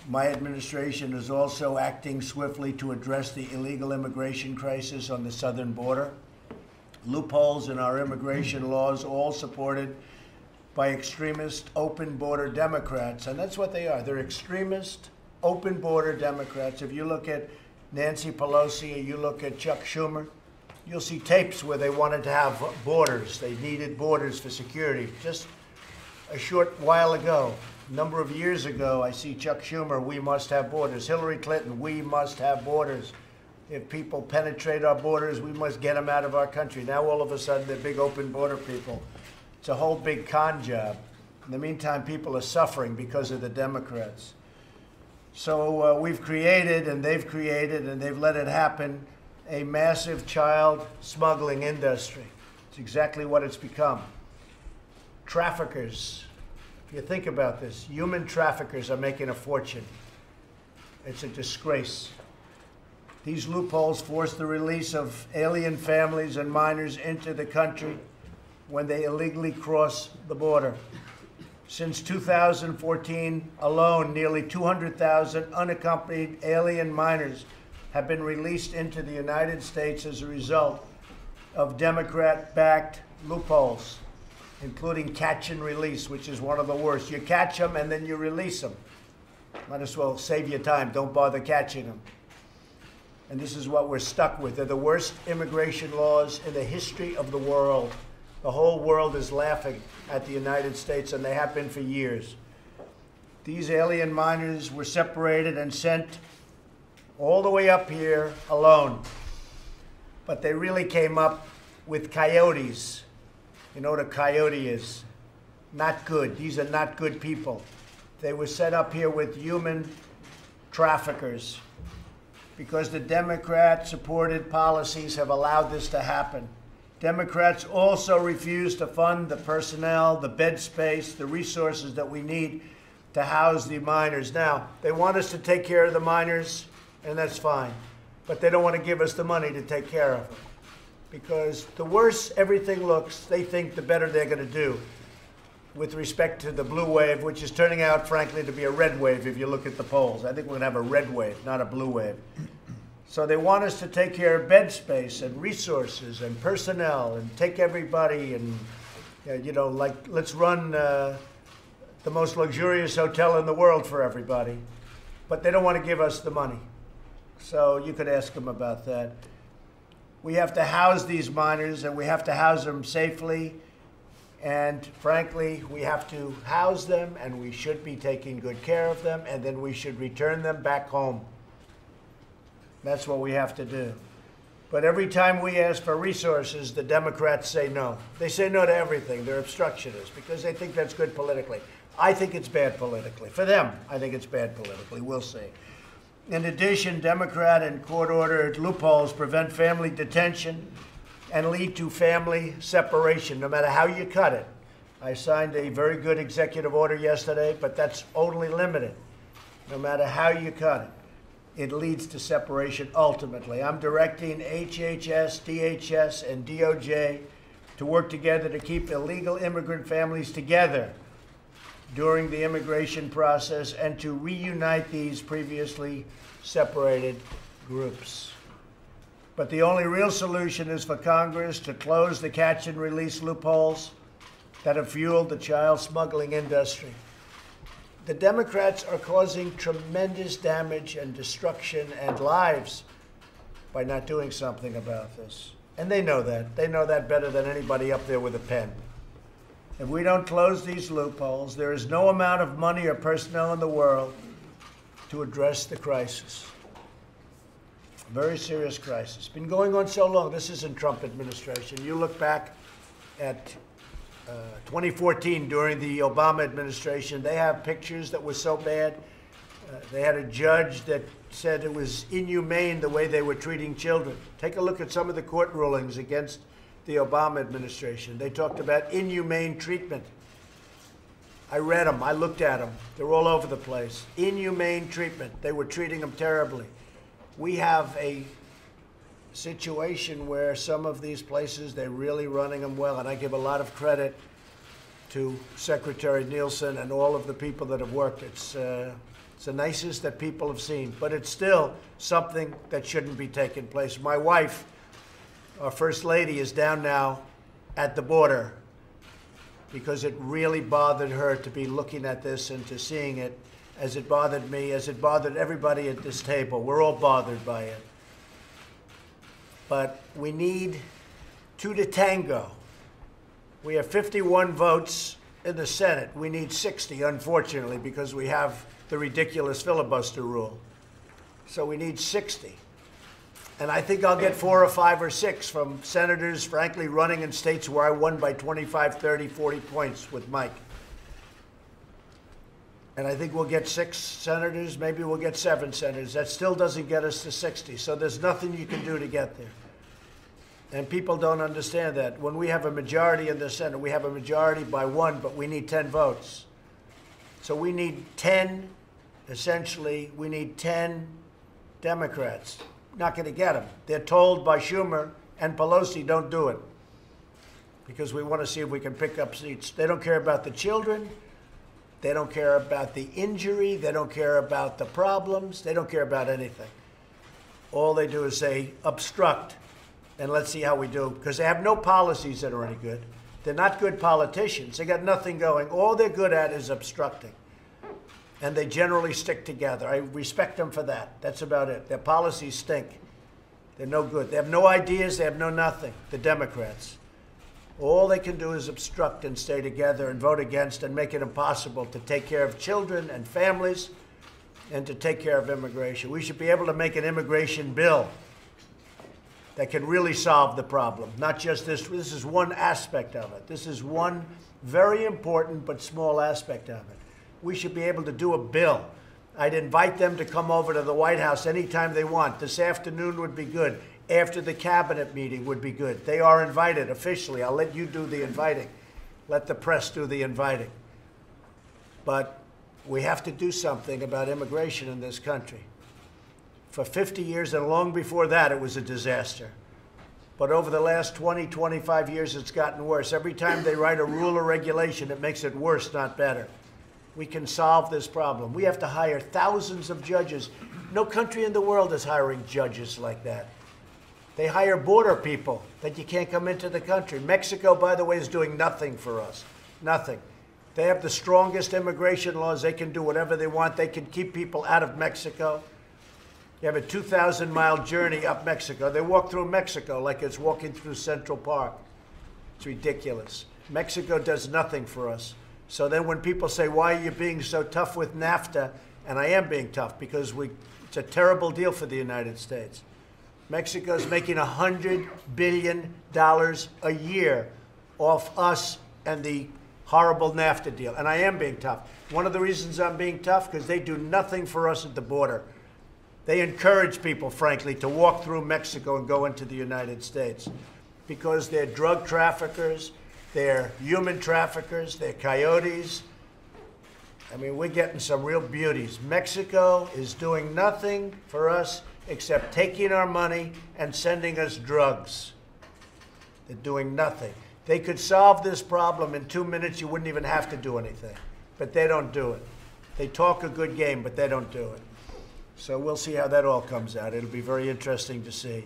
My administration is also acting swiftly to address the illegal immigration crisis on the southern border. Loopholes in our immigration laws, all supported by extremist, open border Democrats. And that's what they are. They're extremist, open border Democrats. If you look at Nancy Pelosi or you look at Chuck Schumer, you'll see tapes where they wanted to have borders. They needed borders for security. Just a short while ago, a number of years ago, I see Chuck Schumer, we must have borders. Hillary Clinton, we must have borders. If people penetrate our borders, we must get them out of our country. Now, all of a sudden, they're big open border people. It's a whole big con job. In the meantime, people are suffering because of the Democrats. So we've created, and they've let it happen, a massive child smuggling industry. It's exactly what it's become. Traffickers. If you think about this, human traffickers are making a fortune. It's a disgrace. These loopholes force the release of alien families and minors into the country when they illegally cross the border. Since 2014 alone, nearly 200,000 unaccompanied alien minors have been released into the United States as a result of Democrat-backed loopholes, including catch and release, which is one of the worst. You catch them and then you release them. Might as well save your time. Don't bother catching them. And this is what we're stuck with. They're the worst immigration laws in the history of the world. The whole world is laughing at the United States, and they have been for years. These alien minors were separated and sent all the way up here alone. But they really came up with coyotes. You know what a coyote is? Not good. These are not good people. They were set up here with human traffickers because the Democrat-supported policies have allowed this to happen. Democrats also refuse to fund the personnel, the bed space, the resources that we need to house the minors. Now, they want us to take care of the minors, and that's fine. But they don't want to give us the money to take care of them. Because the worse everything looks, they think the better they're going to do with respect to the blue wave, which is turning out, frankly, to be a red wave if you look at the polls. I think we're going to have a red wave, not a blue wave. So they want us to take care of bed space and resources and personnel and take everybody and, you know, like, let's run the most luxurious hotel in the world for everybody. But they don't want to give us the money. So you could ask them about that. We have to house these minors, and we have to house them safely. And frankly, we have to house them, and we should be taking good care of them, and then we should return them back home. That's what we have to do. But every time we ask for resources, the Democrats say no. They say no to everything. They're obstructionists because they think that's good politically. I think it's bad politically. For them, I think it's bad politically. We'll see. In addition, Democrat and court-ordered loopholes prevent family detention and lead to family separation, no matter how you cut it. I signed a very good executive order yesterday, but that's only limited. No matter how you cut it, it leads to separation ultimately. I'm directing HHS, DHS, and DOJ to work together to keep illegal immigrant families together during the immigration process and to reunite these previously separated groups. But the only real solution is for Congress to close the catch and release loopholes that have fueled the child smuggling industry. The Democrats are causing tremendous damage and destruction and lives by not doing something about this. And they know that. They know that better than anybody up there with a pen. If we don't close these loopholes, there is no amount of money or personnel in the world to address the crisis. Very serious crisis. It's been going on so long. This isn't Trump administration. You look back at 2014 during the Obama administration, they have pictures that were so bad. They had a judge that said it was inhumane the way they were treating children. Take a look at some of the court rulings against the Obama administration. They talked about inhumane treatment. I read them. I looked at them. They're all over the place. Inhumane treatment. They were treating them terribly. We have a situation where some of these places, they're really running them well, and I give a lot of credit to Secretary Nielsen and all of the people that have worked. It's It's the nicest that people have seen, but it's still something that shouldn't be taking place. My wife, our First Lady, is down now at the border because it really bothered her to be looking at this and to seeing it as it bothered me, as it bothered everybody at this table. We're all bothered by it. But we need two to tango. We have 51 votes in the Senate. We need 60, unfortunately, because we have the ridiculous filibuster rule. So we need 60. And I think I'll get 4 or 5 or 6 from senators, frankly, running in states where I won by 25, 30, 40 points with Mike. And I think we'll get 6 senators, maybe we'll get 7 senators. That still doesn't get us to 60. So there's nothing you can do to get there. And people don't understand that. When we have a majority in the Senate, we have a majority by 1, but we need 10 votes. So we need 10, essentially, we need 10 Democrats. Not going to get them. They're told by Schumer and Pelosi, don't do it, because we want to see if we can pick up seats. They don't care about the children. They don't care about the injury. They don't care about the problems. They don't care about anything. All they do is say, obstruct, and let's see how we do, because they have no policies that are any good. They're not good politicians. They got nothing going. All they're good at is obstructing. And they generally stick together. I respect them for that. That's about it. Their policies stink. They're no good. They have no ideas. They have no nothing, the Democrats. All they can do is obstruct and stay together and vote against and make it impossible to take care of children and families and to take care of immigration. We should be able to make an immigration bill that can really solve the problem, not just this. This is one aspect of it. This is one very important but small aspect of it. We should be able to do a bill. I'd invite them to come over to the White House anytime they want. This afternoon would be good. After the cabinet meeting would be good. They are invited officially. I'll let you do the inviting. Let the press do the inviting. But we have to do something about immigration in this country. For 50 years and long before that, it was a disaster. But over the last 20, 25 years, it's gotten worse. Every time they write a rule or regulation, it makes it worse, not better. We can solve this problem. We have to hire thousands of judges. No country in the world is hiring judges like that. They hire border people that you can't come into the country. Mexico, by the way, is doing nothing for us. Nothing. They have the strongest immigration laws. They can do whatever they want. They can keep people out of Mexico. You have a 2,000-mile journey up Mexico. They walk through Mexico like it's walking through Central Park. It's ridiculous. Mexico does nothing for us. So then when people say, why are you being so tough with NAFTA? And I am being tough because it's a terrible deal for the United States. Mexico's making $100 billion a year off us and the horrible NAFTA deal. And I am being tough. One of the reasons I'm being tough, because they do nothing for us at the border. They encourage people, frankly, to walk through Mexico and go into the United States because they're drug traffickers, they're human traffickers, they're coyotes. I mean, we're getting some real beauties. Mexico is doing nothing for us except taking our money and sending us drugs. They're doing nothing. They could solve this problem in 2 minutes. You wouldn't even have to do anything. But they don't do it. They talk a good game, but they don't do it. So we'll see how that all comes out. It'll be very interesting to see.